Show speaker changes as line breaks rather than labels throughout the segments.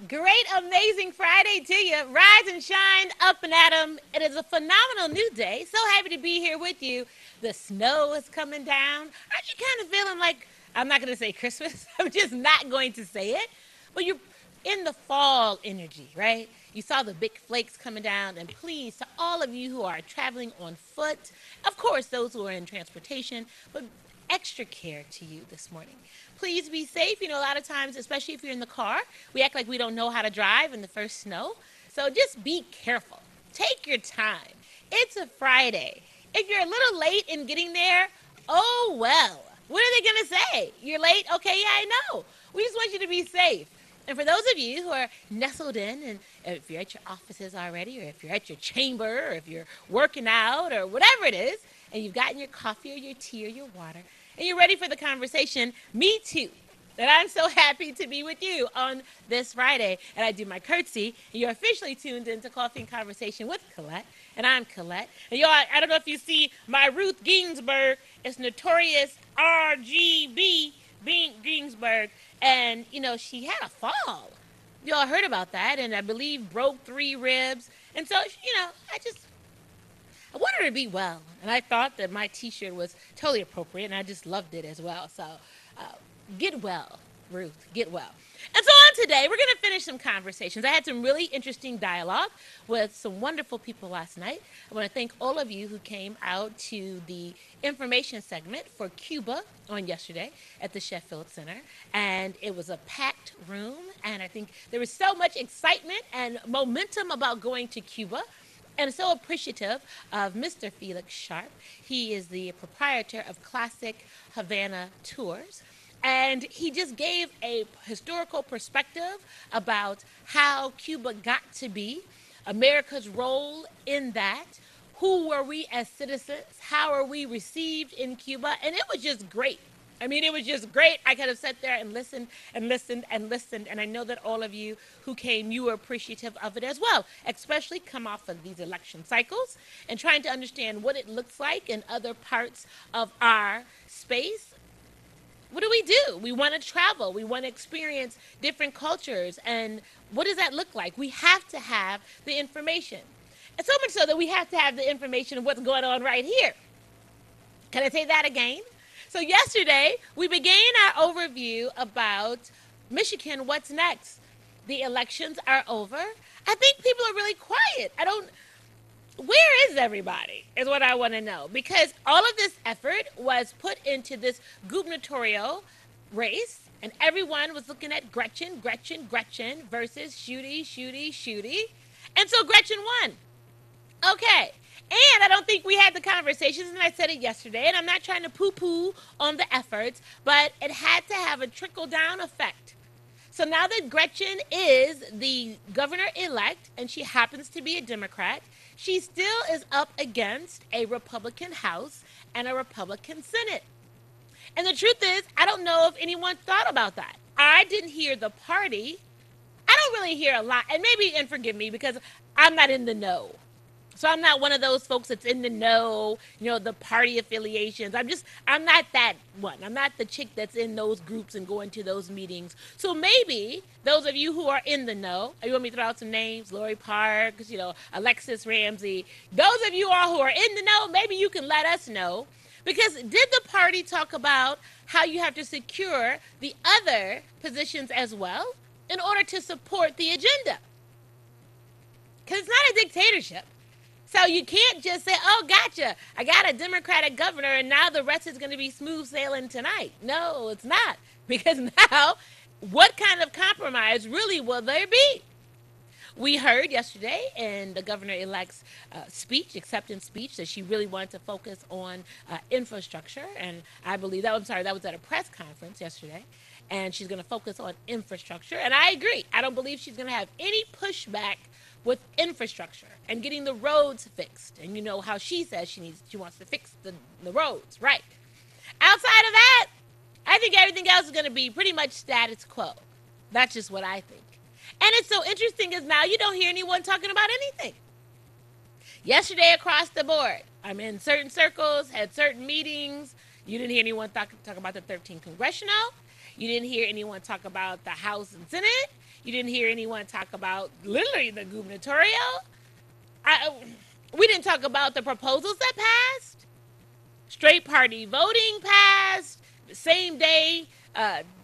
Great, amazing Friday to you. Rise and shine, up and at 'em. It is a phenomenal new day. So happy to be here with you. The snow is coming down. Aren't you kind of feeling like, I'm not going to say Christmas, I'm just not going to say it, but you're in the fall energy, right? You saw the big flakes coming down, and please, to all of you who are traveling on foot, of course, those who are in transportation, but extra care to you this morning. Please be safe. You know, a lot of times, especially if you're in the car, we act like we don't know how to drive in the first snow. So just be careful. Take your time. It's a Friday. If you're a little late in getting there, oh well. What are they going to say? You're late? Okay, yeah, I know. We just want you to be safe. And for those of you who are nestled in, and if you're at your offices already, or if you're at your chamber, or if you're working out, or whatever it is, and you've gotten your coffee or your tea or your water, and you're ready for the conversation, me too. And I'm so happy to be with you on this Friday. And I do my curtsy, and you're officially tuned into Coffee and Conversation with Collette. And I'm Collette. And y'all, I don't know if you see my Ruth Ginsburg. It's notorious RGB Ginsburg. And, you know, she had a fall. Y'all heard about that, and I believe broke 3 ribs. And so, you know, I wanted her to be well, and I thought that my T-shirt was totally appropriate, and I just loved it as well. So, get well, Ruth, get well. And so on today, we're going to finish some conversations. I had some really interesting dialogue with some wonderful people last night. I want to thank all of you who came out to the information segment for Cuba on yesterday at the Sheffield Center. And it was a packed room, and I think there was so much excitement and momentum about going to Cuba. And so appreciative of Mr. Felix Sharp. He is the proprietor of Classic Havana Tours. And he just gave a historical perspective about how Cuba got to be, America's role in that, who were we as citizens, how are we received in Cuba, and it was just great. I mean, it was just great. I could have sat there and listened and listened and listened, and I know that all of you who came, you were appreciative of it as well, especially come off of these election cycles and trying to understand what it looks like in other parts of our space. What do? We want to travel. We want to experience different cultures, and what does that look like? We have to have the information. And so much so that we have to have the information of what's going on right here. Can I say that again? So yesterday, we began our overview about Michigan, what's next? The elections are over. I think people are really quiet. Where is everybody is what I want to know. Because all of this effort was put into this gubernatorial race, and everyone was looking at Gretchen versus Shooty. And so Gretchen won. Okay. And I don't think we had the conversations, and I said it yesterday, and I'm not trying to poo-poo on the efforts, but it had to have a trickle-down effect. So now that Gretchen is the governor-elect, and she happens to be a Democrat, she still is up against a Republican House and a Republican Senate. And the truth is, I don't know if anyone thought about that. I didn't hear the party. I don't really hear a lot, and forgive me, because I'm not in the know. So I'm not one of those folks that's in the know, you know, the party affiliations. I'm not that one. I'm not the chick that's in those groups and going to those meetings. So maybe those of you who are in the know, you want me to throw out some names? Lori Parks, you know, Alexis Ramsey. Those of you all who are in the know, maybe you can let us know. Because did the party talk about how you have to secure the other positions as well in order to support the agenda? Because it's not a dictatorship. So you can't just say, oh, gotcha, I got a Democratic governor and now the rest is going to be smooth sailing tonight. No, it's not. Because now, what kind of compromise really will there be? We heard yesterday in the governor-elect's acceptance speech, that she really wanted to focus on infrastructure. And I believe that was at a press conference yesterday. and she's going to focus on infrastructure. And I agree. I don't believe she's going to have any pushback with infrastructure and getting the roads fixed. And you know how she says she wants to fix the roads, right? Outside of that, I think everything else is going to be pretty much status quo. That's just what I think. And it's so interesting is now you don't hear anyone talking about anything. Yesterday across the board, I'm in certain circles, had certain meetings. You didn't hear anyone talk about the 13th congressional. You didn't hear anyone talk about the House and Senate. You didn't hear anyone talk about literally the gubernatorial. We didn't talk about the proposals that passed. Straight party voting passed. The same day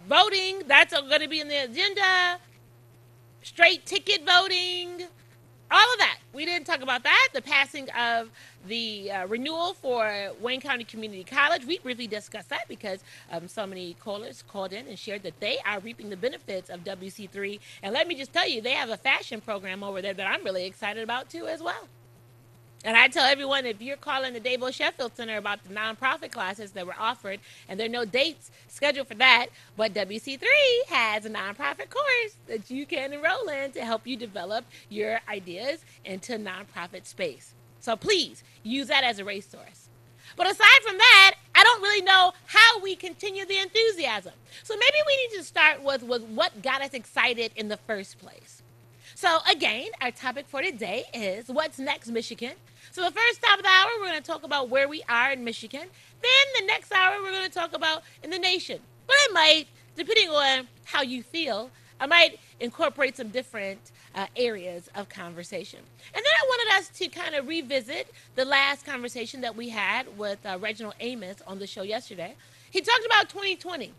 voting, that's going to be in the agenda. Straight ticket voting. All of that. We didn't talk about that. The passing of the renewal for Wayne County Community College. We briefly discussed that because so many callers called in and shared that they are reaping the benefits of WC3. And let me just tell you, they have a fashion program over there that I'm really excited about too as well. And I tell everyone, if you're calling the Dabo Sheffield Center about the nonprofit classes that were offered, and there are no dates scheduled for that, but WC3 has a nonprofit course that you can enroll in to help you develop your ideas into nonprofit space. So please use that as a resource. But aside from that, I don't really know how we continue the enthusiasm. So maybe we need to start with what got us excited in the first place. So again, our topic for today is what's next, Michigan? So the first top of the hour, we're going to talk about where we are in Michigan. Then the next hour, we're going to talk about in the nation. But I might, depending on how you feel, I might incorporate some different areas of conversation. And then I wanted us to kind of revisit the last conversation that we had with Reginald Amos on the show yesterday. He talked about 2020.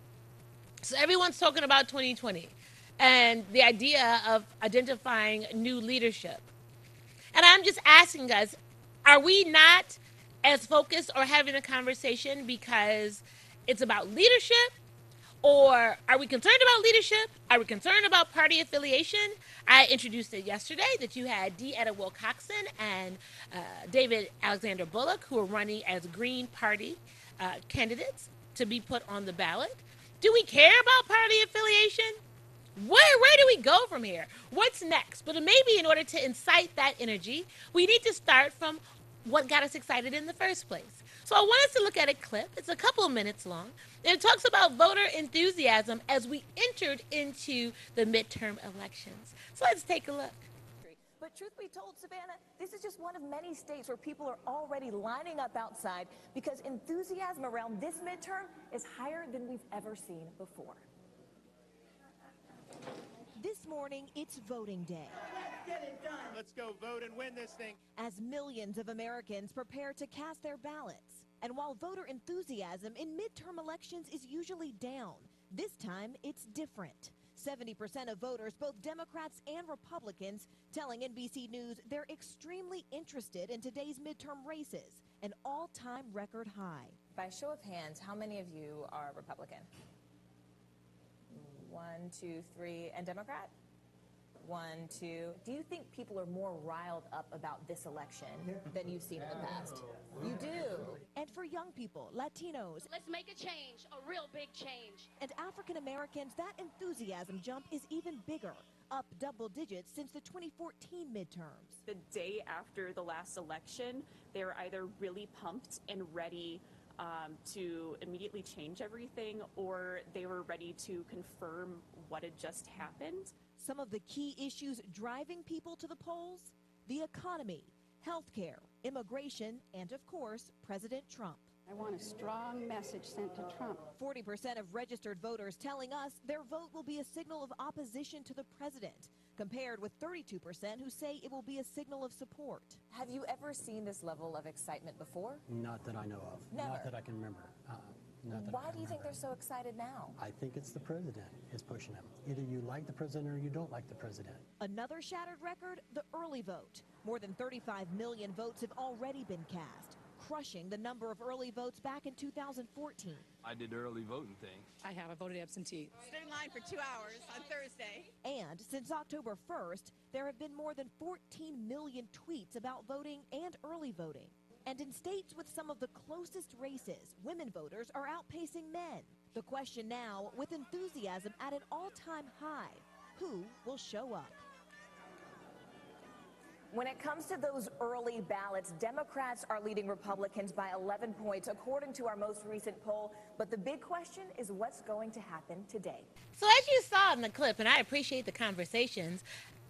So everyone's talking about 2020 and the idea of identifying new leadership. And I'm just asking us, are we not as focused or having a conversation because it's about leadership? Or are we concerned about leadership? Are we concerned about party affiliation? I introduced it yesterday that you had D. Etta Wilcoxon and David Alexander Bullock, who are running as Green Party candidates to be put on the ballot. Do we care about party affiliation? Where do we go from here? What's next? But maybe in order to incite that energy, we need to start from what got us excited in the first place. So I want us to look at a clip. It's a couple of minutes long. And it talks about voter enthusiasm as we entered into the midterm elections. So let's take a look.
But truth be told, Savannah, this is just one of many states where people are already lining up outside because enthusiasm around this midterm is higher than we've ever seen before.
This morning, it's voting day.
Let's get it done. Let's go vote and win this thing.
As millions of Americans prepare to cast their ballots. And while voter enthusiasm in midterm elections is usually down, this time it's different. 70% of voters, both Democrats and Republicans, telling NBC News they're extremely interested in today's midterm races, an all-time record high.
By show of hands, how many of you are Republican? 1, 2, 3, and Democrat? 1, 2. Do you think people are more riled up about this election than you've seen in the past? You do.
And for young people, Latinos,
Let's make a change, a real big change.
and African Americans, that enthusiasm jump is even bigger, up double digits since the 2014 midterms.
The day after the last election, they were either really pumped and ready to immediately change everything, or they were ready to confirm what had just happened.
Some of the key issues driving people to the polls: the economy, healthcare, immigration, and of course, President Trump.
I want a strong message sent to Trump.
40% of registered voters telling us their vote will be a signal of opposition to the president, compared with 32% who say it will be a signal of support.
Have you ever seen this level of excitement before?
Not that I know of.
Never.
Not that I can remember.
Why do you think they're so excited now?
I think it's the president is pushing them. Either you like the president or you don't like the president.
Another shattered record, the early vote. More than 35 million votes have already been cast, crushing the number of early votes back in 2014.
I did the early voting thing.
I have. I voted absentee.
Stood in line for 2 hours on Thursday.
And since October 1st, there have been more than 14 million tweets about voting and early voting. And in states with some of the closest races, women voters are outpacing men. The question now, with enthusiasm at an all-time high, who will show up?
When it comes to those early ballots, Democrats are leading Republicans by 11 points, according to our most recent poll. But the big question is what's going to happen today.
So as you saw in the clip, and I appreciate the conversations,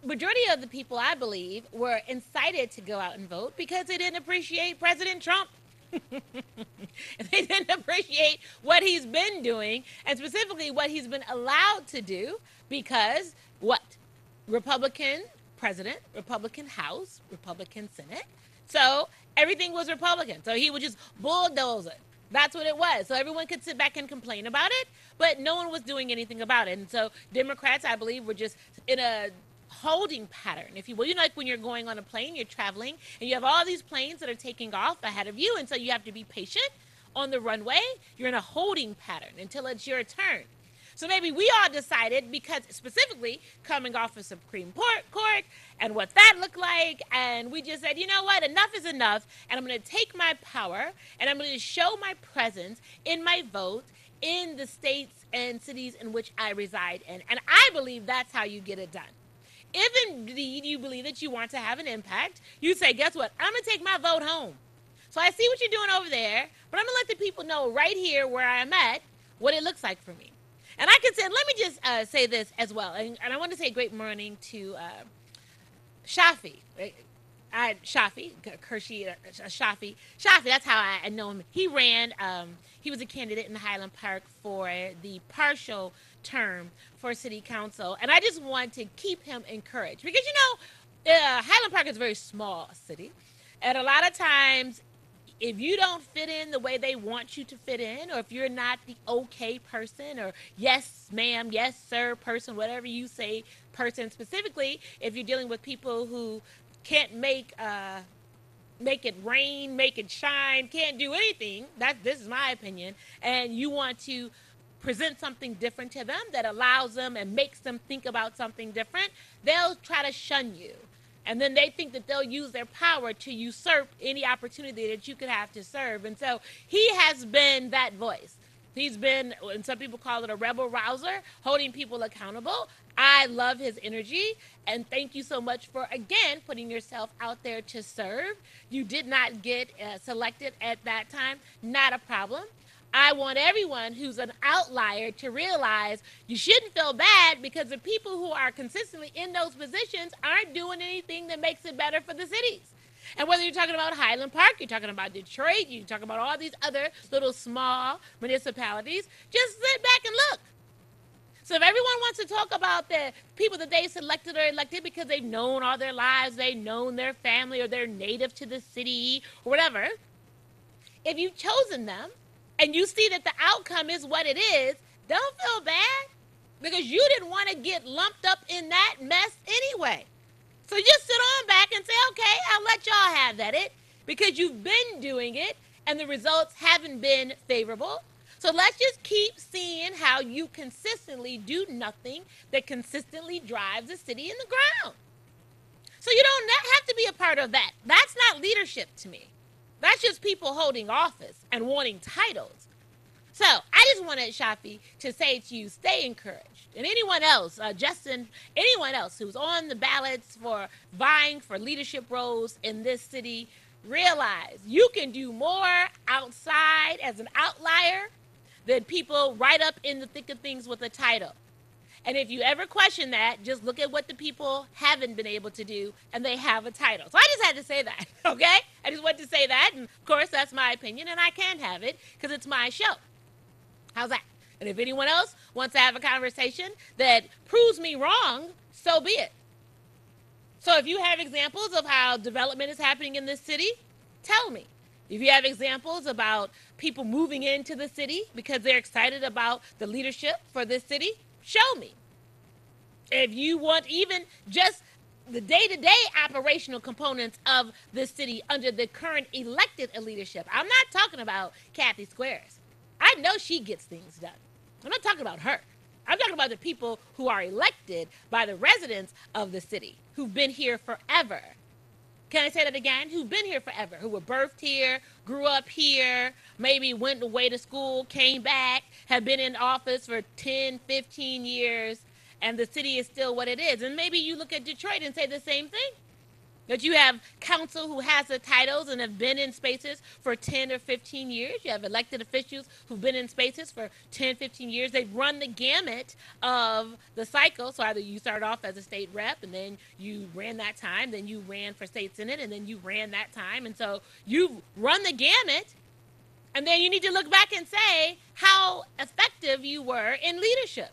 majority of the people, I believe, were incited to go out and vote because they didn't appreciate President Trump. They didn't appreciate what he's been doing, and specifically what he's been allowed to do, because what? Republican president, Republican House, Republican Senate. So everything was Republican. So he would just bulldoze it. That's what it was. So everyone could sit back and complain about it, but no one was doing anything about it. And so Democrats, I believe, were just in a holding pattern, if you will. You know, like when you're going on a plane, you're traveling, and you have all these planes that are taking off ahead of you, and so you have to be patient on the runway. You're in a holding pattern until it's your turn. So maybe we all decided, because specifically coming off of Supreme Court and what that looked like, and we just said, you know what, enough is enough, and I'm going to take my power, and I'm going to show my presence in my vote in the states and cities in which I reside in. And I believe that's how you get it done. If indeed you believe that you want to have an impact, you say, guess what, I'm going to take my vote home. So I see what you're doing over there, but I'm going to let the people know right here where I'm at what it looks like for me. And I can say, let me just say this as well. And I want to say great morning to Shafi. Shafi, Shafi, that's how I know him. He ran, he was a candidate in Highland Park for the partial term for city council. And I just want to keep him encouraged because, you know, Highland Park is a very small city. And a lot of times, if you don't fit in the way they want you to fit in, or if you're not the okay person, or yes ma'am, yes sir person, whatever you say person, specifically if you're dealing with people who can't make it rain, make it shine, can't do anything, this is my opinion, and you want to present something different to them that allows them and makes them think about something different, they'll try to shun you. And then they think that they'll use their power to usurp any opportunity that you could have to serve. And so he has been that voice. He's been, and some people call it a rebel rouser, holding people accountable. I love his energy. And thank you so much for, again, putting yourself out there to serve. You did not get selected at that time. Not a problem. I want everyone who's an outlier to realize you shouldn't feel bad because the people who are consistently in those positions aren't doing anything that makes it better for the cities. And whether you're talking about Highland Park, you're talking about Detroit, you're talking about all these other little small municipalities, just sit back and look. So if everyone wants to talk about the people that they selected or elected because they've known all their lives, they've known their family, or they're native to the city, or whatever, if you've chosen them, and you see that the outcome is what it is, don't feel bad because you didn't want to get lumped up in that mess anyway. So just sit on back and say, okay, I'll let y'all have that because you've been doing it and the results haven't been favorable. So let's just keep seeing how you consistently do nothing that consistently drives the city in the ground. So you don't have to be a part of that. That's not leadership to me. That's just people holding office and wanting titles. So I just wanted Shafi to say to you, stay encouraged. And anyone else, Justin, anyone else who's on the ballots for vying for leadership roles in this city, realize you can do more outside as an outlier than people right up in the thick of things with a title. And if you ever question that, just look at what the people haven't been able to do, and they have a title. So I just had to say that, okay? I just wanted to say that, and of course, that's my opinion, and I can have it because it's my show. How's that? And if anyone else wants to have a conversation that proves me wrong, so be it. So if you have examples of how development is happening in this city, tell me. If you have examples about people moving into the city because they're excited about the leadership for this city, show me. If you want even just the day-to-day operational components of the city under the current elected leadership, I'm not talking about Kathy Squares. I know she gets things done. I'm not talking about her. I'm talking about the people who are elected by the residents of the city, who've been here forever. Can I say that again? Who've been here forever, who were birthed here, grew up here, maybe went away to school, came back, have been in office for 10, 15 years, and the city is still what it is. And maybe you look at Detroit and say the same thing. That you have council who has the titles and have been in spaces for 10 or 15 years. You have elected officials who've been in spaces for 10, 15 years. They've run the gamut of the cycle. So either you started off as a state rep and then you ran that time, then you ran for state senate, and then you ran that time. And so you've run the gamut. And then you need to look back and say how effective you were in leadership.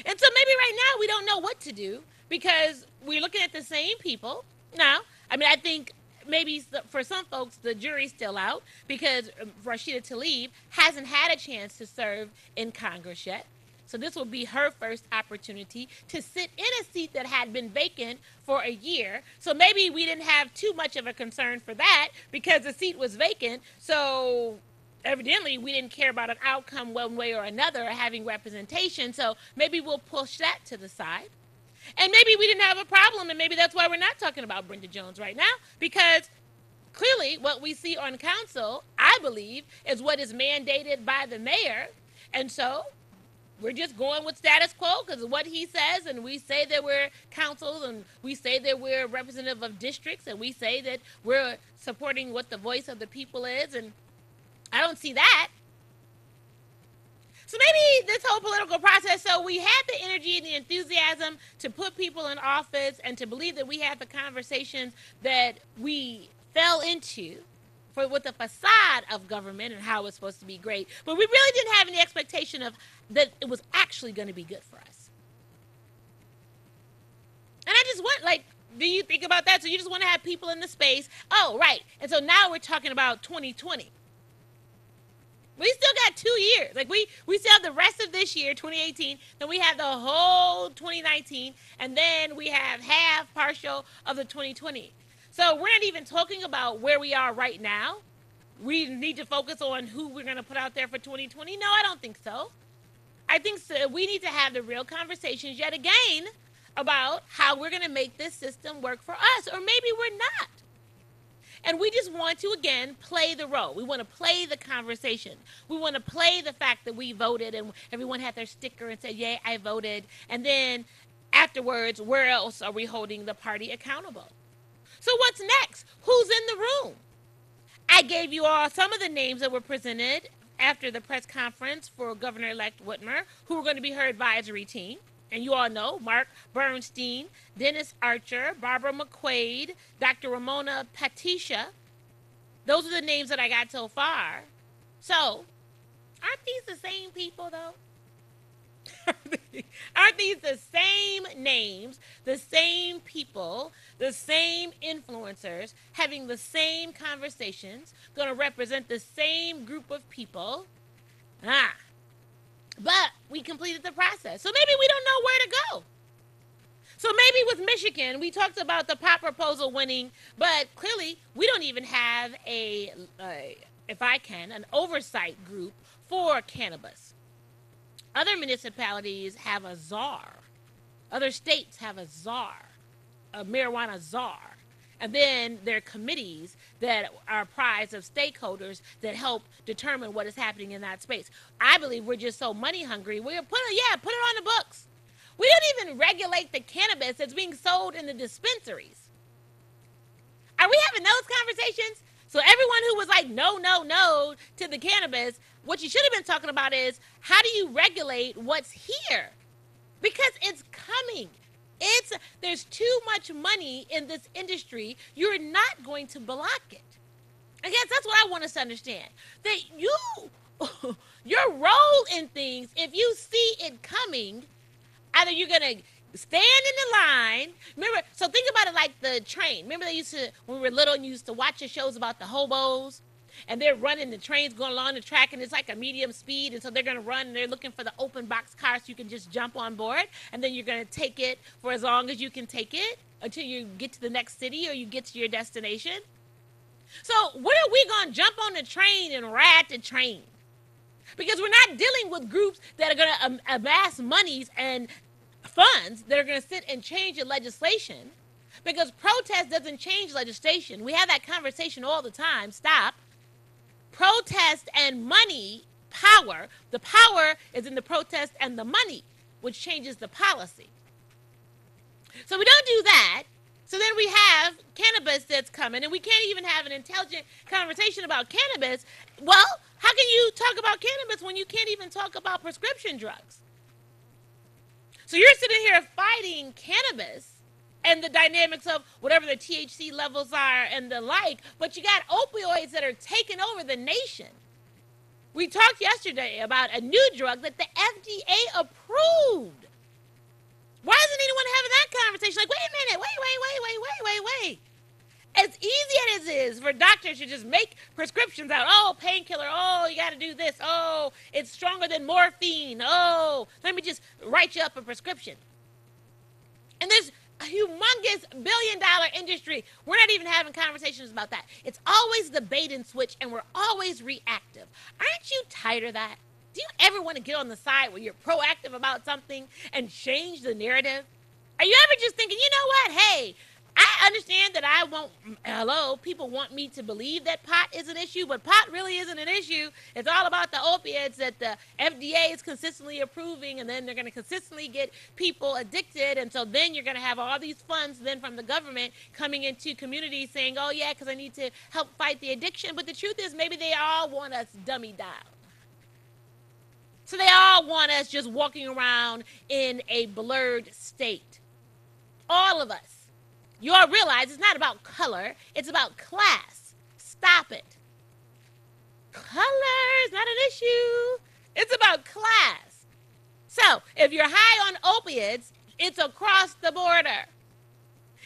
And so maybe right now we don't know what to do because we're looking at the same people. No, I mean, I think maybe for some folks, the jury's still out because Rashida Tlaib hasn't had a chance to serve in Congress yet. So this will be her first opportunity to sit in a seat that had been vacant for a year. So maybe we didn't have too much of a concern for that because the seat was vacant. So evidently we didn't care about an outcome one way or another or having representation. So maybe we'll push that to the side. And maybe we didn't have a problem, and maybe that's why we're not talking about Brenda Jones right now, because clearly what we see on council, I believe, is what is mandated by the mayor. And so we're just going with status quo because of what he says, and we say that we're council, and we say that we're representative of districts, and we say that we're supporting what the voice of the people is, and I don't see that. So maybe this whole political process, so we had the energy and the enthusiasm to put people in office and to believe that we had the conversations that we fell into with the facade of government and how it's supposed to be great. But we really didn't have any expectation of that it was actually going to be good for us. And I just want, like, do you think about that? So you just want to have people in the space. Oh, right. And so now we're talking about 2020. We still got 2 years. Like we still have the rest of this year, 2018. Then we have the whole 2019, and then we have half partial of the 2020. So we're not even talking about where we are right now. We need to focus on who we're going to put out there for 2020. No, I don't think so. I think so. We need to have the real conversations yet again about how we're going to make this system work for us, or maybe we're not. And we just want to, again, play the role. We want to play the conversation. We want to play the fact that we voted and everyone had their sticker and said, yeah, I voted. And then afterwards, where else are we holding the party accountable? So what's next? Who's in the room? I gave you all some of the names that were presented after the press conference for Governor-elect Whitmer, who are going to be her advisory team. And you all know Mark Bernstein, Dennis Archer, Barbara McQuaid, Dr. Ramona Patricia. Those are the names that I got so far. So, aren't these the same people, though? Aren't these the same names, the same people, the same influencers, having the same conversations, going to represent the same group of people? But we completed the process. So maybe we don't know where to go. So maybe with Michigan, we talked about the pot proposal winning, but clearly we don't even have an oversight group for cannabis. Other municipalities have a czar. Other states have a czar, a marijuana czar. And then there are committees that are apprised of stakeholders that help determine what is happening in that space. I believe we're just so money hungry. We'll put it on the books. We don't even regulate the cannabis that's being sold in the dispensaries. Are we having those conversations? So everyone who was like, no to the cannabis, what you should have been talking about is how do you regulate what's here? Because it's coming. There's too much money in this industry. You're not going to block it. I guess that's what I want us to understand. That your role in things, if you see it coming, either you're going to stand in the line. Remember, so think about it like the train. Remember when we were little and you used to watch the shows about the hobos? And they're running, the train's going along the track, and it's like a medium speed, and so they're going to run, and they're looking for the open box car so you can just jump on board, and then you're going to take it for as long as you can take it until you get to the next city or you get to your destination. So when are we going to jump on the train and ride the train? Because we're not dealing with groups that are going to amass monies and funds that are going to sit and change the legislation. Because protest doesn't change legislation. We have that conversation all the time. Stop. Protest and money, power. The power is in the protest and the money, which changes the policy. So we don't do that. So then we have cannabis that's coming, and we can't even have an intelligent conversation about cannabis. Well, how can you talk about cannabis when you can't even talk about prescription drugs? So you're sitting here fighting cannabis and the dynamics of whatever the THC levels are and the like, but you got opioids that are taking over the nation. We talked yesterday about a new drug that the FDA approved. Why isn't anyone having that conversation? Like, wait a minute, wait. As easy as it is for doctors to just make prescriptions out, oh, painkiller, oh, you got to do this, oh, it's stronger than morphine, oh, let me just write you up a prescription. And there's a humongous billion-dollar industry. We're not even having conversations about that. It's always the bait and switch, and we're always reactive. Aren't you tired of that? Do you ever want to get on the side where you're proactive about something and change the narrative? Are you ever just thinking, you know what, hey, I understand that people want me to believe that pot is an issue, but pot really isn't an issue. It's all about the opiates that the FDA is consistently approving, and then they're going to consistently get people addicted, and so then you're going to have all these funds then from the government coming into communities saying, oh yeah, because I need to help fight the addiction, but the truth is maybe they all want us dummy down. So they all want us just walking around in a blurred state. All of us. You all realize it's not about color, it's about class. Stop it. Color is not an issue. It's about class. So, if you're high on opiates, it's across the border.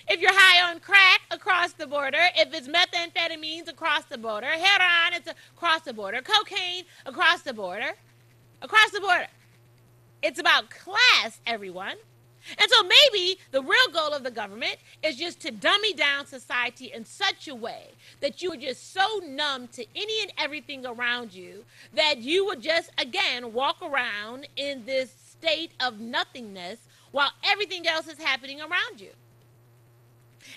If you're high on crack, across the border. If it's methamphetamines, across the border. Heroin, it's across the border. Cocaine, across the border. Across the border. It's about class, everyone. And so maybe the real goal of the government is just to dummy down society in such a way that you are just so numb to any and everything around you that you would just, again, walk around in this state of nothingness while everything else is happening around you.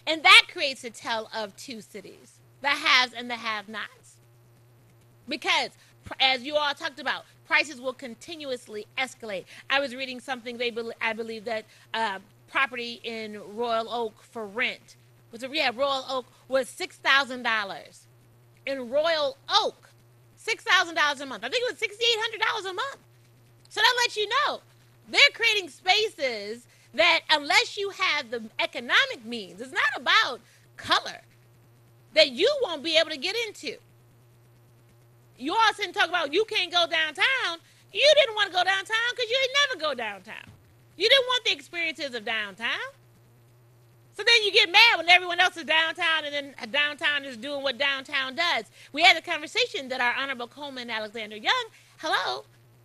And that creates a tale of two cities, the haves and the have-nots. Because, as you all talked about, prices will continuously escalate. I was reading something, I believe that property in Royal Oak for rent, Royal Oak was $6,000. In Royal Oak, $6,000 a month. I think it was $6,800 a month. So that lets you know, they're creating spaces that unless you have the economic means, it's not about color, that you won't be able to get into. You all sit and talk about you can't go downtown. You didn't want to go downtown because you never go downtown. You didn't want the experiences of downtown. So then you get mad when everyone else is downtown and then downtown is doing what downtown does. We had a conversation that our Honorable Coleman Alexander Young,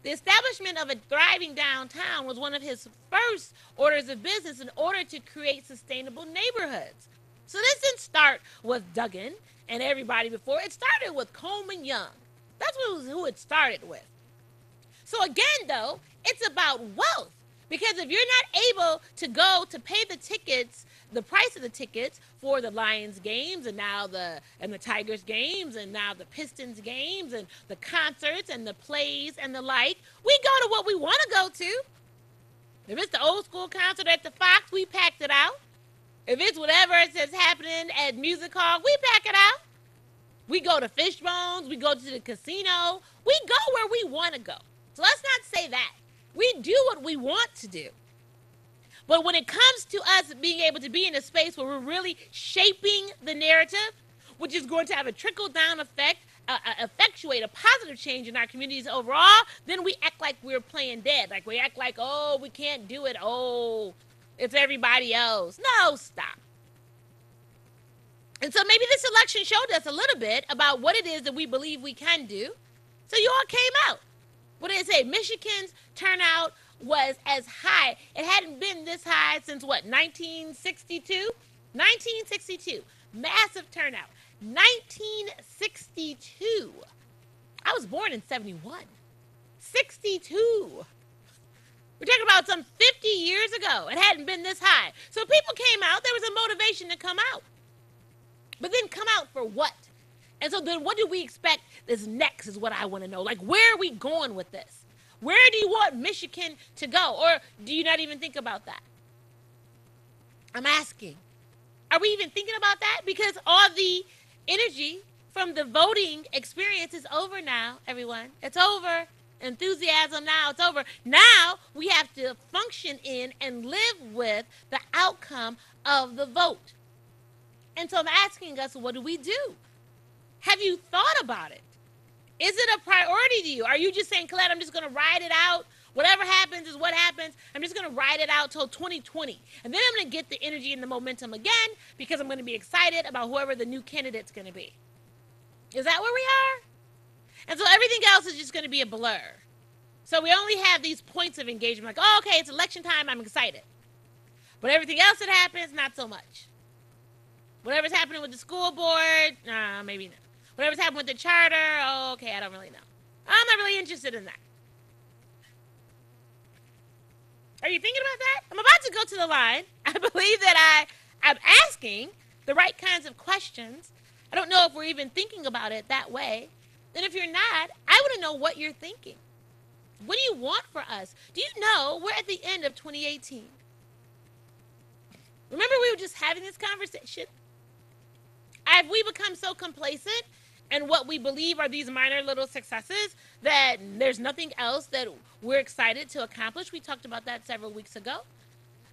the establishment of a thriving downtown was one of his first orders of business in order to create sustainable neighborhoods. So this didn't start with Duggan and everybody before. It started with Coleman Young. That's who it started with. So again, though, it's about wealth. Because if you're not able to go to pay the tickets, the price of the tickets for the Lions games and now the Tigers games and now the Pistons games and the concerts and the plays and the like, we go to what we want to go to. If it's the old school concert at the Fox, we packed it out. If it's whatever that's happening at Music Hall, we pack it out. We go to Fishbones. We go to the casino. We go where we want to go. So let's not say that. We do what we want to do. But when it comes to us being able to be in a space where we're really shaping the narrative, which is going to have a trickle-down effect, effectuate a positive change in our communities overall, then we act like we're playing dead. Like we act like, oh, we can't do it. Oh, it's everybody else. No, stop. And so maybe this election showed us a little bit about what it is that we believe we can do. So you all came out. What did it say? Michigan's turnout was as high. It hadn't been this high since what, 1962? 1962. Massive turnout. 1962. I was born in 71. 62. We're talking about some 50 years ago. It hadn't been this high. So people came out. There was a motivation information to come out. But then come out for what? And so then what do we expect is next is what I want to know. Like, where are we going with this? Where do you want Michigan to go? Or do you not even think about that? I'm asking. Are we even thinking about that? Because all the energy from the voting experience is over now, everyone. It's over. Enthusiasm now, it's over. Now we have to function in and live with the outcome of the vote. And so I'm asking us, what do we do? Have you thought about it? Is it a priority to you? Are you just saying, Collette, I'm just going to ride it out? Whatever happens is what happens. I'm just going to ride it out till 2020. And then I'm going to get the energy and the momentum again because I'm going to be excited about whoever the new candidate's going to be. Is that where we are? And so everything else is just going to be a blur. So we only have these points of engagement. Like, oh, okay, it's election time. I'm excited. But everything else that happens, not so much. Whatever's happening with the school board, maybe not. Whatever's happening with the charter, oh, okay, I don't really know. I'm not really interested in that. Are you thinking about that? I'm about to go to the line. I believe that I'm asking the right kinds of questions. I don't know if we're even thinking about it that way. And if you're not, I want to know what you're thinking. What do you want for us? Do you know we're at the end of 2018? Remember we were just having this conversation? Have we become so complacent in what we believe are these minor little successes that there's nothing else that we're excited to accomplish? We talked about that several weeks ago,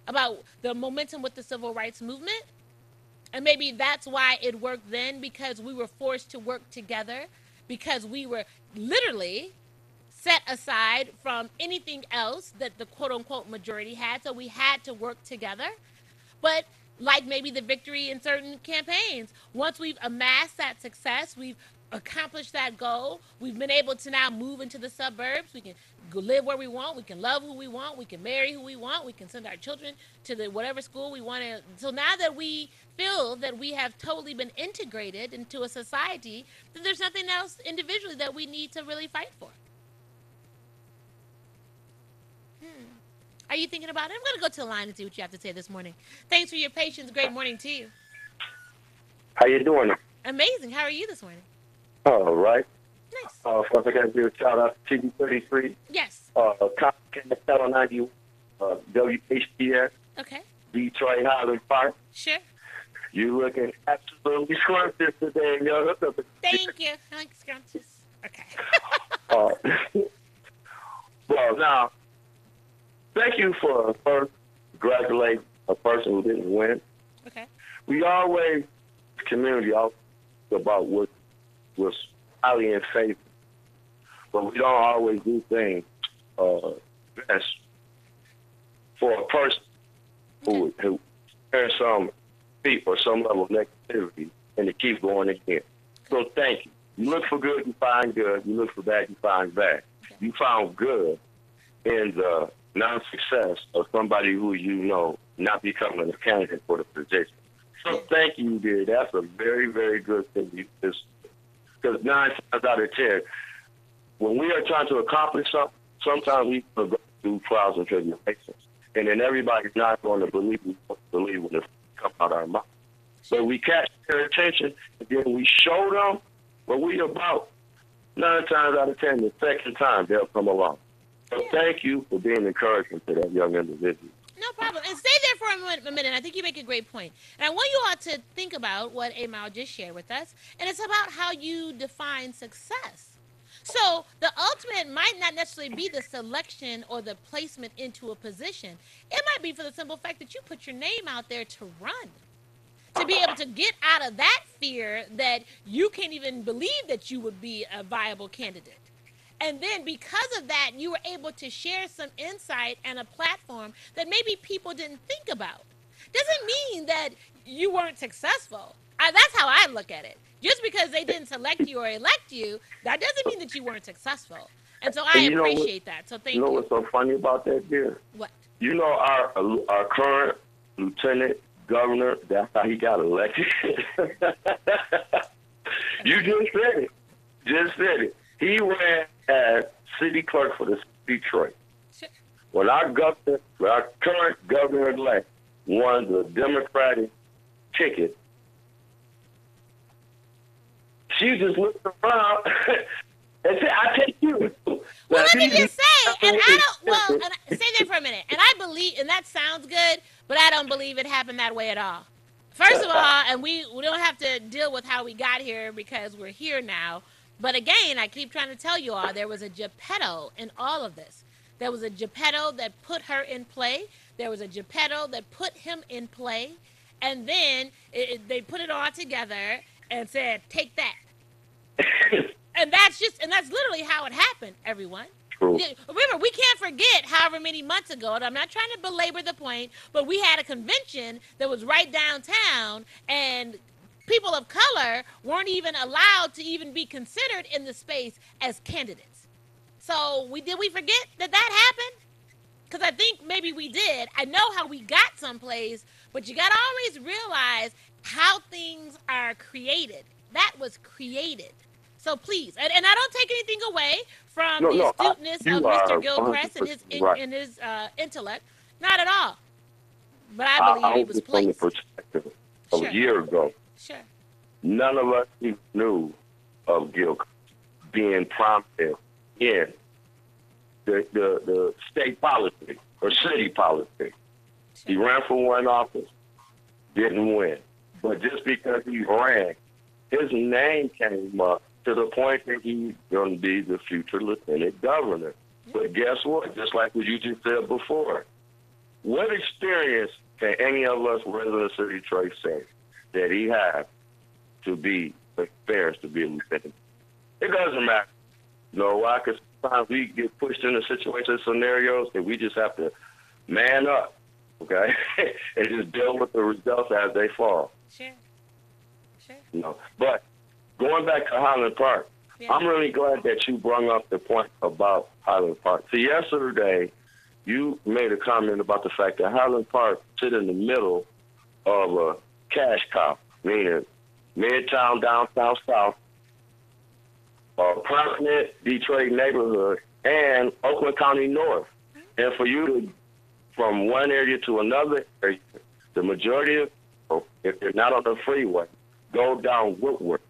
about the momentum with the civil rights movement. And maybe that's why it worked then, because we were forced to work together, because we were literally set aside from anything else that the quote-unquote majority had. So we had to work together. But like maybe the victory in certain campaigns, once we've amassed that success, we've accomplished that goal, we've been able to now move into the suburbs, we can go live where we want, we can love who we want, we can marry who we want, we can send our children to the whatever school we want to. So now that we feel that we have totally been integrated into a society, then there's nothing else individually that we need to really fight for. Are you thinking about it? I'm going to go to the line and see what you have to say this morning. Thanks for your patience. Great morning to you.
How you doing?
Amazing. How are you this morning?
All right.
Nice.
First, I got to give a shout out to TV33.
Yes.
Channel 90, WHDS.
Okay.
Detroit Highland Park.
Sure.
You looking absolutely scrumptious today, yo.
Thank you. I like scrumptious. Okay.
Well, now, thank you for first congratulating a person who didn't win.
Okay.
We always, community, always about what was highly in favor, but we don't always do things best for a person who has some feet or some level of negativity and to keep going again. So thank you. You look for good, you find good. You look for bad, you find bad. Okay. You found good in the non-success of somebody who you know not becoming a candidate for the position. So thank you, dear. That's a very, very good thing. Because 9 times out of 10, when we are trying to accomplish something, sometimes we go through trials and tribulations. And then everybody's not going to believe when it comes out of our mouth. So we catch their attention, and then we show them what we about. 9 times out of 10, the second time, they'll come along. So thank you for being encouraging to that young individual.
No problem. And stay there for a minute. I think you make a great point. And I want you all to think about what Amal just shared with us. And it's about how you define success. So the ultimate might not necessarily be the selection or the placement into a position. It might be for the simple fact that you put your name out there to run. To be able to get out of that fear that you can't even believe that you would be a viable candidate. And then because of that, you were able to share some insight and a platform that maybe people didn't think about. Doesn't mean that you weren't successful. That's how I look at it. Just because they didn't select you or elect you, that doesn't mean that you weren't successful. And so I appreciate that. So thank you.
You know what's so funny about that, dear?
What?
You know our current lieutenant governor, that's how he got elected. You just said it. Just said it. He ran as city clerk for the city of Detroit.
Sure.
When our current governor-elect won the Democratic ticket. She just looked around and said, "I take you."
Well, let me just say, and I don't, well, and stay there for a minute. And I believe, and that sounds good, but I don't believe it happened that way at all. First of all, and we don't have to deal with how we got here because we're here now. But again, I keep trying to tell you all, there was a Geppetto in all of this. There was a Geppetto that put her in play. There was a Geppetto that put him in play. And then they put it all together and said, take that. And that's literally how it happened, everyone.
True.
Remember, we can't forget however many months ago, and I'm not trying to belabor the point, but we had a convention that was right downtown, and people of color weren't even allowed to even be considered in the space as candidates. So did we forget that happened? Because I think maybe we did. I know how we got someplace, but you got to always realize how things are created. That was created. So please, and I don't take anything away from the astuteness of Mr. Gilchrist and his intellect. Not at all. But I believe he was placed.
From the perspective of a year ago.
Sure.
None of us even knew of Gilchrist being prompted in the state politics or city politics. Sure. He ran for one office, didn't win. But just because he ran, his name came up to the point that he's going to be the future lieutenant governor. But guess what? Just like what you just said before, what experience can any of us residents of Detroit say that he has to be experienced to be a lieutenant? It doesn't matter. You know why? Because sometimes we get pushed into situations, scenarios that we just have to man up, okay, and just deal with the results as they fall.
Sure.
You know, but going back to Highland Park, yeah. I'm really glad that you brought up the point about Highland Park. See, yesterday you made a comment about the fact that Highland Park sit in the middle of a cash cow, meaning Midtown, downtown, south, a prominent Detroit neighborhood, and Oakland County North. And for you to, from one area to another area, the majority of, if they're not on the freeway, go down Woodward.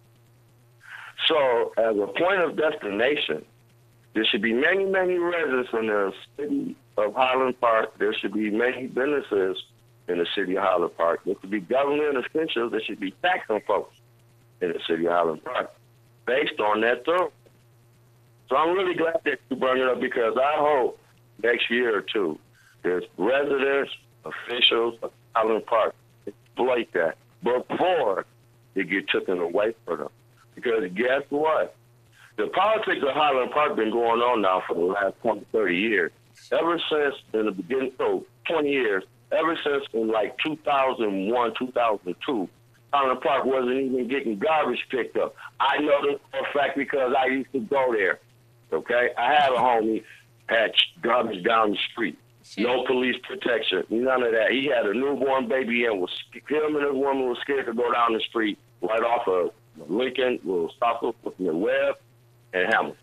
So as a point of destination, there should be many, many residents in the city of Highland Park. There should be many businesses in the city of Highland Park. There should be government officials that should be taxing folks in the city of Highland Park based on that thoroughfare. So I'm really glad that you brought it up because I hope next year or two there's residents, officials of Highland Park exploit that before it get taken away from them. Because guess what? The politics of Highland Park been going on now for the last 20, 30 years. Ever since in the beginning, 20 years, ever since in like 2001, 2002, Highland Park wasn't even getting garbage picked up. I know this for a fact because I used to go there. Okay? I had a homie had garbage down the street. Sure. No police protection, none of that. He had a newborn baby and him and his woman was scared to go down the street right off of Lincoln, will stop up with the Webb and Hamilton.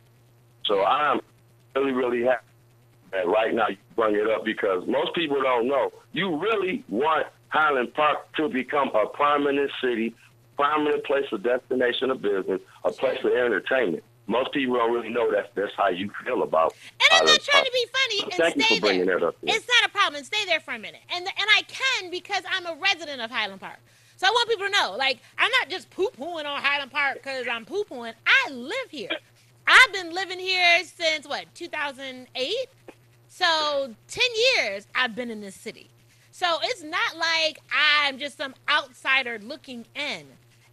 So I'm really, really happy that right now you bring it up because most people don't know. You really want Highland Park to become a prominent city, prominent place of destination of business, a place of entertainment. Most people don't really know that's how you feel about
And I'm not trying to be funny
so
and
thank
stay
you for bringing
there.
That up there.
It's not a problem. Stay there for a minute. And I can because I'm a resident of Highland Park. So I want people to know, like, I'm not just poo-pooing on Highland Park because I'm poo-pooing. I live here. I've been living here since, 2008? So 10 years I've been in this city. So it's not like I'm just some outsider looking in.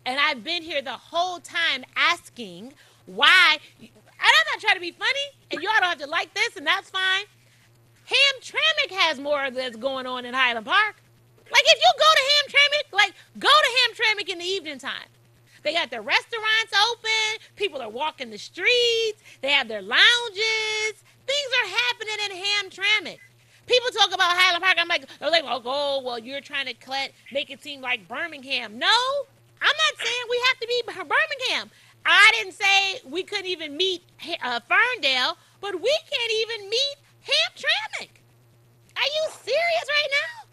And I've been here the whole time asking why. And I'm not trying to be funny, and y'all don't have to like this, and that's fine. Hamtramck has more of this going on in Highland Park. Like, if you go to Hamtramck, go to Hamtramck in the evening time. They got their restaurants open. People are walking the streets. They have their lounges. Things are happening in Hamtramck. People talk about Highland Park. I'm like, oh, well, you're trying to make it seem like Birmingham. No, I'm not saying we have to be Birmingham. I didn't say we couldn't even meet Ferndale, but we can't even meet Hamtramck. Are you serious right now?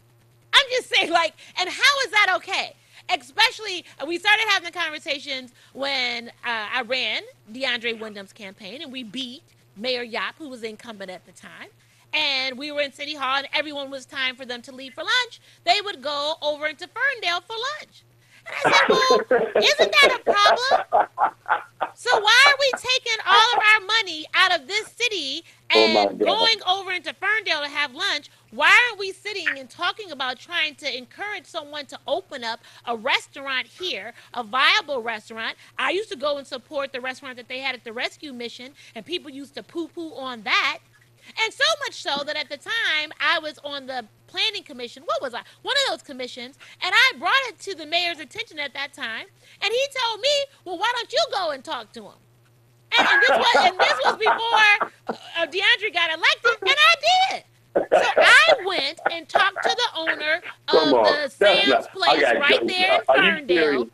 I'm just saying, and how is that okay? Especially, we started having the conversations when I ran DeAndre Wyndham's campaign, and we beat Mayor Yap, who was incumbent at the time. And we were in City Hall, and everyone was time for them to leave for lunch. They would go over into Ferndale for lunch. And I said, well, isn't that a problem? So why are we taking all of our money out of this city and going over into Ferndale to have lunch? Why aren't we sitting and talking about trying to encourage someone to open up a restaurant here, a viable restaurant? I used to go and support the restaurant that they had at the rescue mission, and people used to poo-poo on that. And so much so that at the time I was on the planning commission. What was I? One of those commissions. And I brought it to the mayor's attention at that time. And he told me, well, why don't you go and talk to him? And this was before DeAndre got elected, and I did. So I went and talked to the owner of the Sam's Place right there in Ferndale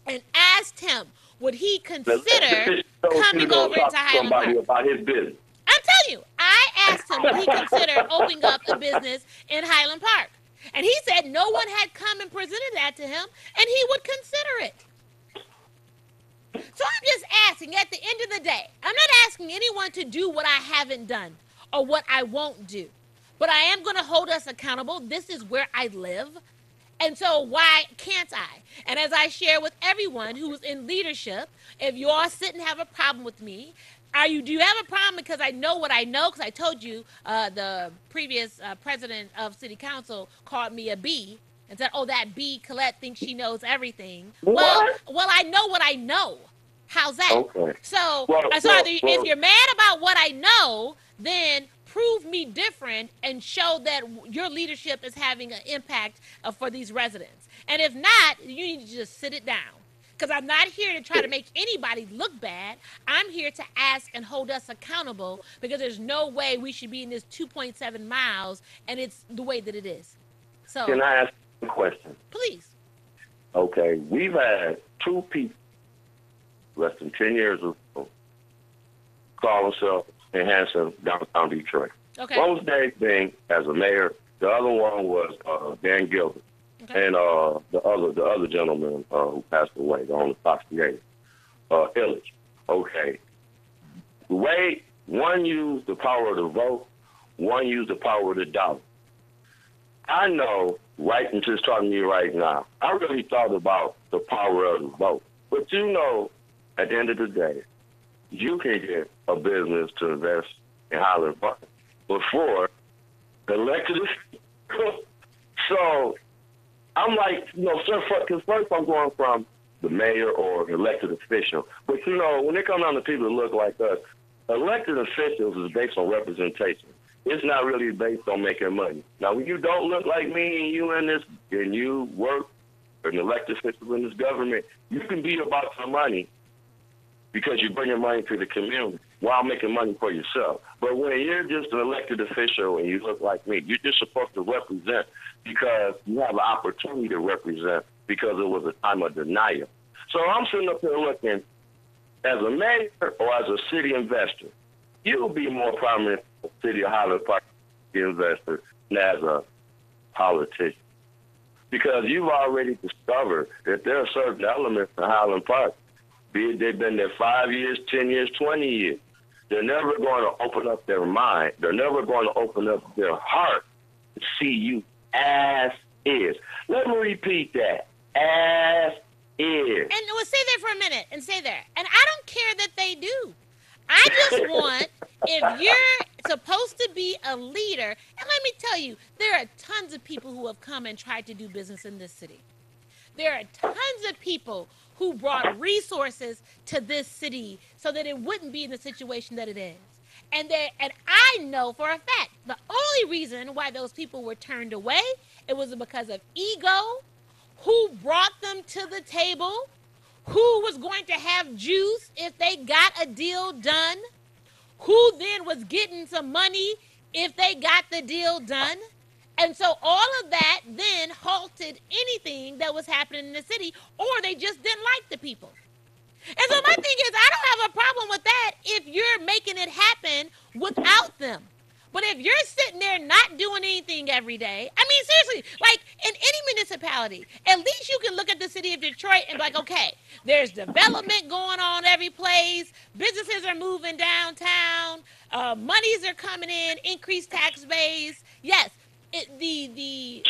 and asked him, would he consider coming over into Highland Park?
About his business.
I'm telling you, I asked him would he consider opening up a business in Highland Park. And he said no one had come and presented that to him, and he would consider it. So I'm just asking, at the end of the day, I'm not asking anyone to do what I haven't done or what I won't do. But I am going to hold us accountable. This is where I live. And so why can't I? And as I share with everyone who's in leadership, if you all sit and have a problem with me, do you have a problem because I know what I know? Because I told you the previous president of city council called me a bee and said, oh, that bee Collette thinks she knows everything.
What?
Well, I know what I know. How's that?
Okay.
So if you're mad about what I know, then prove me different and show that your leadership is having an impact for these residents. And if not, you need to just sit it down. Because I'm not here to try to make anybody look bad. I'm here to ask and hold us accountable because there's no way we should be in this 2.7 miles and it's the way that it is. So
can I ask a question?
Please.
Okay, we've had two people less than 10 years ago call themselves enhancing downtown Detroit.
Okay.
One was Dave Bing as a mayor. The other one was Dan Gilbert. Okay. And the other gentleman who passed away, the owner of Fox 8, Illich. Okay. The way one used the power of the vote, one used the power of the dollar. I know, right into just talking to you right now, I really thought about the power of the vote. But you know, at the end of the day, you can get a business to invest in Highland Park before the elected officials. So I'm like, because first I'm going from the mayor or elected official. But, when it comes down to people that look like us, elected officials is based on representation. It's not really based on making money. Now, when you don't look like me and you work as an elected official in this government, you can be about some money because you're bringing money to the community while making money for yourself. But when you're just an elected official and you look like me, you're just supposed to represent because you have an opportunity to represent because it was a time of denial. So I'm sitting up here looking, as a mayor or as a city investor, you'll be more prominent in the city of Highland Park investor than as a politician. Because you've already discovered that there are certain elements in Highland Park, be it they've been there 5 years, 10 years, 20 years, they're never going to open up their mind. They're never going to open up their heart to see you as is. Let me repeat that. As is.
And we'll stay there for a minute and stay there. And I don't care that they do. I just want, if you're supposed to be a leader, and let me tell you, there are tons of people who have come and tried to do business in this city. There are tons of people who brought resources to this city so that it wouldn't be in the situation that it is. And I know for a fact the only reason why those people were turned away, it was because of ego, who brought them to the table, who was going to have juice if they got a deal done, who then was getting some money if they got the deal done. And so all of that then halted anything that was happening in the city, or they just didn't like the people. And so my thing is, I don't have a problem with that if you're making it happen without them. But if you're sitting there not doing anything every day, I mean, seriously, like in any municipality, at least you can look at the city of Detroit and be like, okay, there's development going on every place. Businesses are moving downtown. Monies are coming in, increased tax base. Yes, the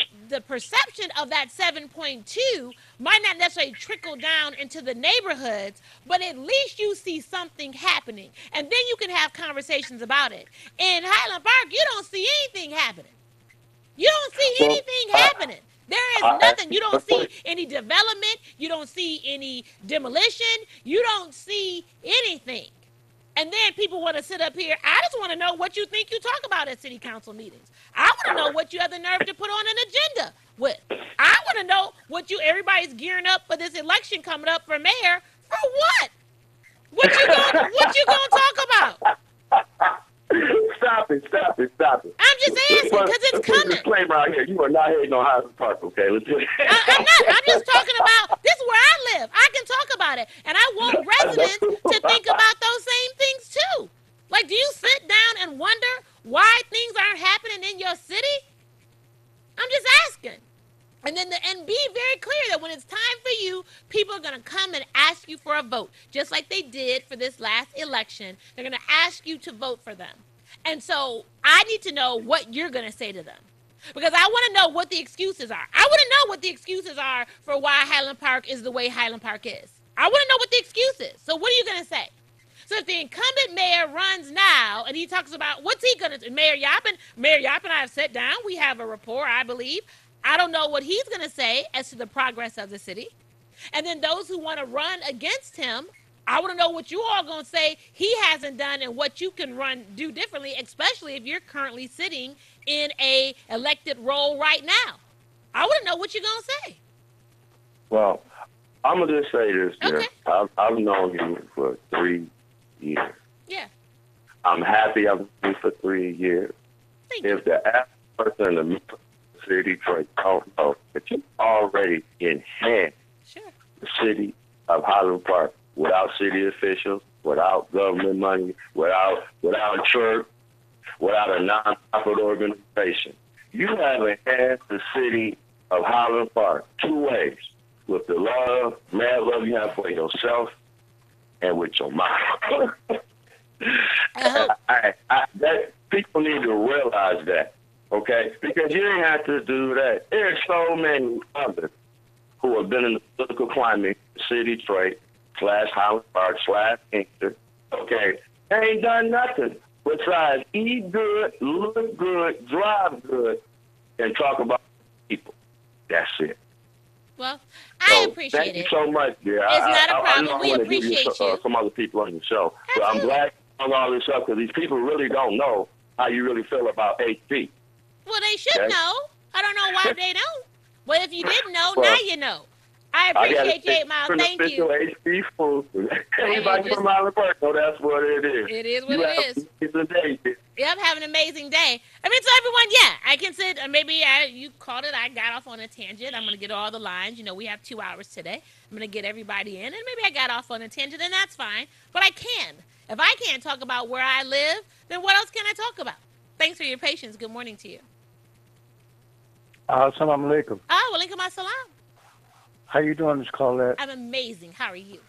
perception of that 7.2 might not necessarily trickle down into the neighborhoods, but at least you see something happening, and then you can have conversations about it. In Highland Park, you don't see anything happening. You don't see
Well,
anything happening. There is
I asked
nothing.
you
You don't
a
see
question.
any development. You don't see any demolition. You don't see anything. And then people want to sit up here. I just want to know what you think you talk about at city council meetings. I want to know what you have the nerve to put on an agenda with. I want to know what everybody's gearing up for this election coming up for mayor. For what? What you gonna talk about?
Stop it.
I'm just asking because it's
Let's put a
coming.
disclaimer out here. You are not hating on Highland Park, okay? Let's just...
I'm not. I'm just talking about this is where I live. I can talk about it, and I want residents to think about those same things too. Like, do you sit down and wonder why things aren't happening in your city? I'm just asking. And then and be very clear that when it's time for you, people are going to come and ask you for a vote, just like they did for this last election. They're going to ask you to vote for them. And so I need to know what you're going to say to them. Because I want to know what the excuses are. I want to know what the excuses are for why Highland Park is the way Highland Park is. I want to know what the excuse is. So what are you going to say? So if the incumbent mayor runs now and he talks about what's he going to do, Mayor Yap and I have sat down. We have a rapport, I believe. I don't know what he's going to say as to the progress of the city. And then those who want to run against him, I want to know what you all going to say he hasn't done and what you can do differently, especially if you're currently sitting in a elected role right now. I want to know what you're going to say.
Well, I'm going to just say this, Jim.
Okay.
I've known you for 3 years.
Yeah.
I'm happy I've known you for 3 years.
Thank you.
If the average person in the city of Detroit don't know that you already enhanced the city of Highland Park without city officials, without government money, without a church, without a non-profit organization. You have enhanced the city of Highland Park 2 ways: with the mad love you have for yourself and with your mom. That people need to realize that, okay? Because you didn't have to do that. There's so many others who have been in the political climate, city Detroit, / Highland Park / Inkster, okay? They ain't done nothing besides eat good, look good, drive good, and talk about people. That's it.
Well, I appreciate
thank
it.
you so much, dear.
It's not a problem.
I
We
want to
appreciate
give you. Some other people on the show. But I'm glad you brought all this up because these people really don't know how you really feel about HP.
Well, they should know. I don't know why they don't. Well, if you didn't know,
Well,
now you know. I appreciate you, 8 Miles. Thank you.
HP food. Everybody from Highland Park, so that's what it is.
It is what it is.
It's a day.
Yep, have an amazing day. I mean, so everyone, yeah, I can sit, maybe you called it, I got off on a tangent. I'm going to get all the lines. You know, we have 2 hours today. I'm going to get everybody in, and maybe I got off on a tangent, and that's fine. But I can. If I can't talk about where I live, then what else can I talk about? Thanks for your patience. Good morning to you.
Assalamu alaikum.
Wa alaikum assalam.
How you doing, Ms. Collette?
I'm amazing. How are you?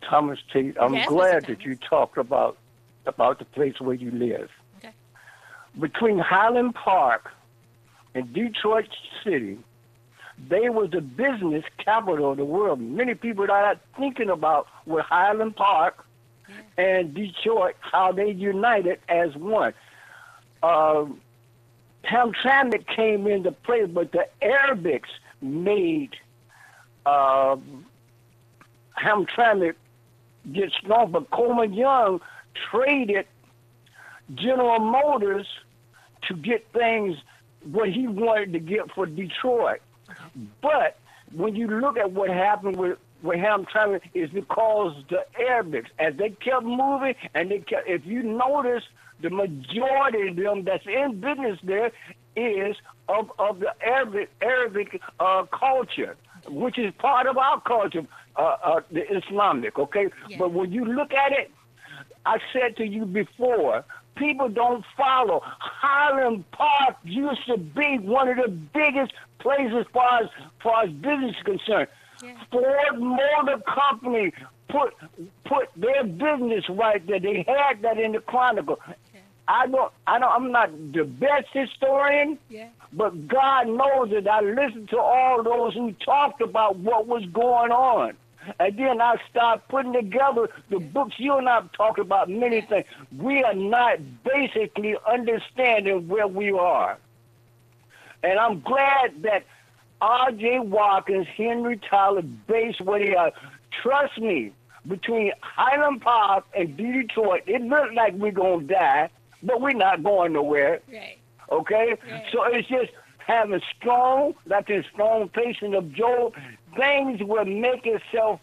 Thomas Tate. I'm
Yes,
glad
Mr.
that you talked about the place where you live.
Okay.
Between Highland Park and Detroit City, they was the business capital of the world. Many people are not thinking about with Highland Park and Detroit, how they united as one. Hamtramck came into play, but the Arabics made Hamtramck get strong. But Coleman Young traded General Motors to get things what he wanted to get for Detroit. But when you look at what happened with Hamtramck, is because the Arabics, as they kept moving, and if you notice, the majority of them that's in business there is of the Arabic culture, which is part of our culture, the Islamic, okay? Yeah. But when you look at it, I said to you before, people don't follow. Highland Park used to be one of the biggest places as far as business is concerned.
Yeah.
Ford Motor Company put their business right there. They had that in the Chronicle. I'm not the best historian, but God knows that I listened to all those who talked about what was going on. And then I start putting together the books. You and I have talked about many things. We are not basically understanding where we are. And I'm glad that R.J. Watkins, Henry Tyler, based where they are. Trust me, between Highland Park and Detroit, it looks like we're going to die, but we're not going nowhere.
Right.
Okay?
Right.
So it's just having strong, like the strong patient of Job, things will make itself,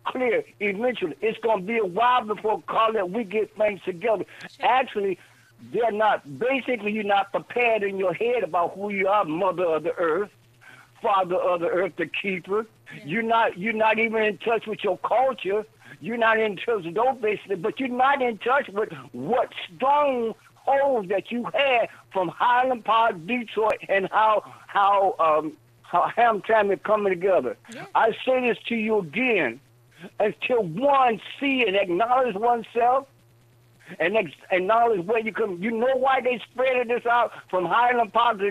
clear eventually. It's going to be a while before we get things together.
Sure.
Actually, you're not prepared in your head about who you are, Mother of the Earth, Father of the Earth, the Keeper. Yeah. You're not even in touch with your culture. You're not in touch with those basically, but you're not in touch with what strongholds that you had from Highland Park, Detroit, and how Hamtramck is coming together. Yeah. I say this to you again, until one see and acknowledge oneself, and acknowledge where you come. You know why they spread this out from Highland Park to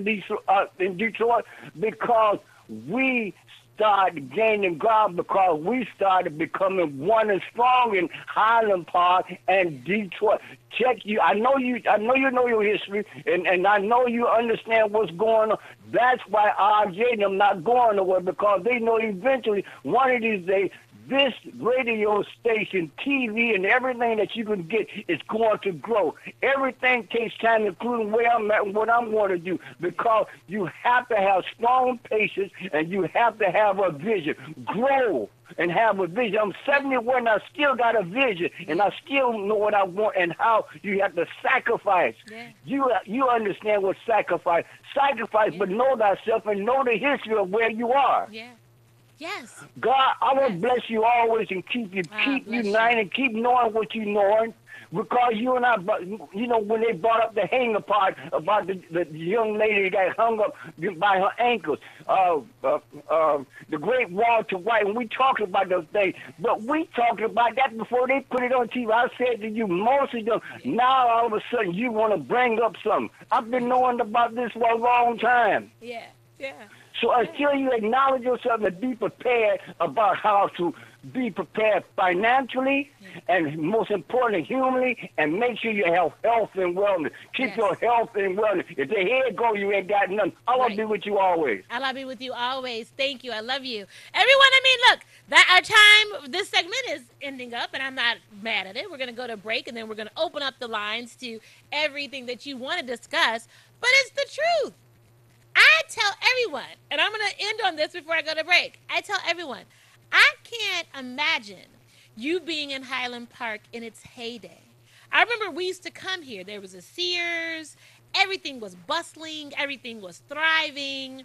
in Detroit? Because we started gaining ground, because we started becoming one and strong in Highland Park and Detroit. Check you. I know you know your history, and I know you understand what's going on. That's why RJ and them not going nowhere, because they know eventually one of these days this radio station, TV, and everything that you can get is going to grow. Everything takes time, including where I'm at and what I'm going to do, because you have to have strong patience and you have to have a vision. Grow and have a vision. I'm 71 and I still got a vision, and I still know what I want and how you have to sacrifice. Yeah. You understand what sacrifice. Sacrifice, but know thyself and know the history of where you are.
Yeah. Yes.
God, I will bless you always and keep you united, keep knowing what you knowing. Because you and I, when they brought up the hanger part about the young lady that got hung up by her ankles, the great Walter White, and we talked about those things, but we talked about that before they put it on TV. I said to you, most of them, now all of a sudden you want to bring up something. I've been knowing about this for a long time.
Yeah, yeah.
So until you acknowledge yourself and be prepared about how to be prepared financially and most importantly humanly, and make sure you have health and wellness. Keep your health and wellness. If the head go, you ain't got nothing. I'll be with you always.
I'll be with you always. Thank you. I love you. Everyone, look, our time, this segment is ending up, and I'm not mad at it. We're going to go to break, and then we're going to open up the lines to everything that you want to discuss. But it's the truth. I tell everyone, and I'm going to end on this before I go to break. I tell everyone, I can't imagine you being in Highland Park in its heyday. I remember we used to come here. There was a Sears. Everything was bustling. Everything was thriving.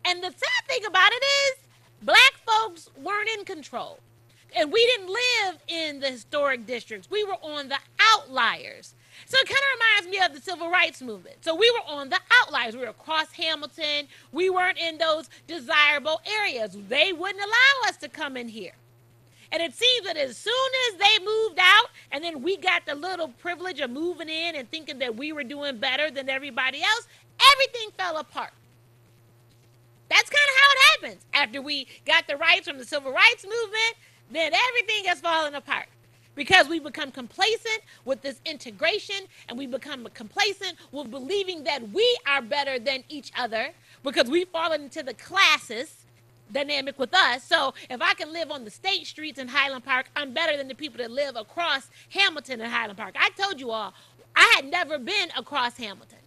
And the sad thing about it is black folks weren't in control. And we didn't live in the historic districts. We were on the outliers. So it kind of reminds me of the civil rights movement. So we were on the outliers. We were across Hamilton. We weren't in those desirable areas. They wouldn't allow us to come in here. And it seems that as soon as they moved out, and then we got the little privilege of moving in and thinking that we were doing better than everybody else, everything fell apart. That's kind of how it happens. After we got the rights from the civil rights movement, then everything has fallen apart. Because we become complacent with this integration, and we become complacent with believing that we are better than each other, because we've fallen into the classes dynamic with us. So if I can live on the state streets in Highland Park, I'm better than the people that live across Hamilton and Highland Park. I told you all, I had never been across Hamilton.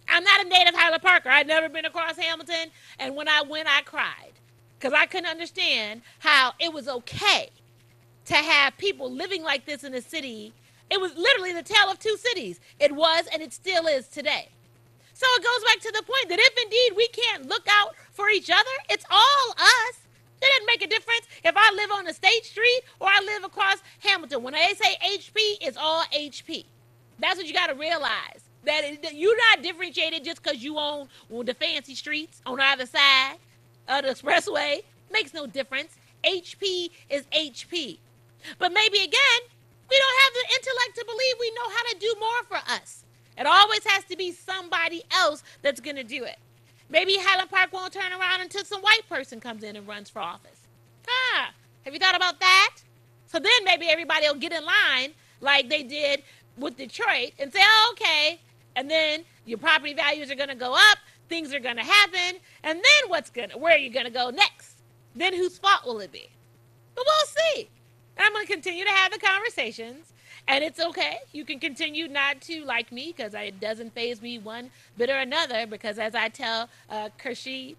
I'm not a native Highland Parker. I'd never been across Hamilton, and when I went, I cried, because I couldn't understand how it was okay to have people living like this in a city. It was literally the tale of two cities. It was, and it still is today. So it goes back to the point that if indeed we can't look out for each other, it's all us. It doesn't make a difference if I live on a state street or I live across Hamilton. When they say HP, it's all HP. That's what you got to realize. That you're not differentiated just because you own the fancy streets on either side of the expressway. Makes no difference. HP is HP. But maybe again, we don't have the intellect to believe we know how to do more for us. It always has to be somebody else that's going to do it. Maybe Highland Park won't turn around until some white person comes in and runs for office. Have you thought about that? So then maybe everybody will get in line like they did with Detroit and say, oh, okay. And then your property values are going to go up, things are going to happen, and then where are you going to go next? Then whose fault will it be? But we'll see. I'm going to continue to have the conversations, and it's okay. You can continue not to like me because it doesn't faze me one bit or another, because as I tell Kershie,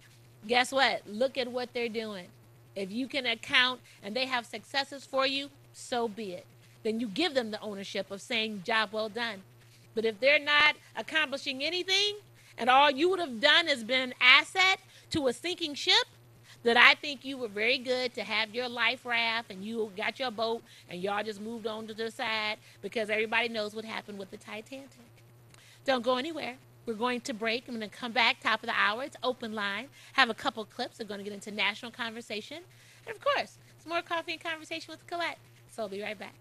guess what? Look at what they're doing. If you can account and they have successes for you, so be it. Then you give them the ownership of saying, job well done. But if they're not accomplishing anything and all you would have done has been an asset to a sinking ship, that I think you were very good to have your life raft and you got your boat and y'all just moved on to the side, because everybody knows what happened with the Titanic. Don't go anywhere. We're going to break. I'm going to come back, top of the hour. It's open line. Have a couple clips. We're going to get into national conversation. And of course, some more coffee and conversation with Collette. So I'll be right back.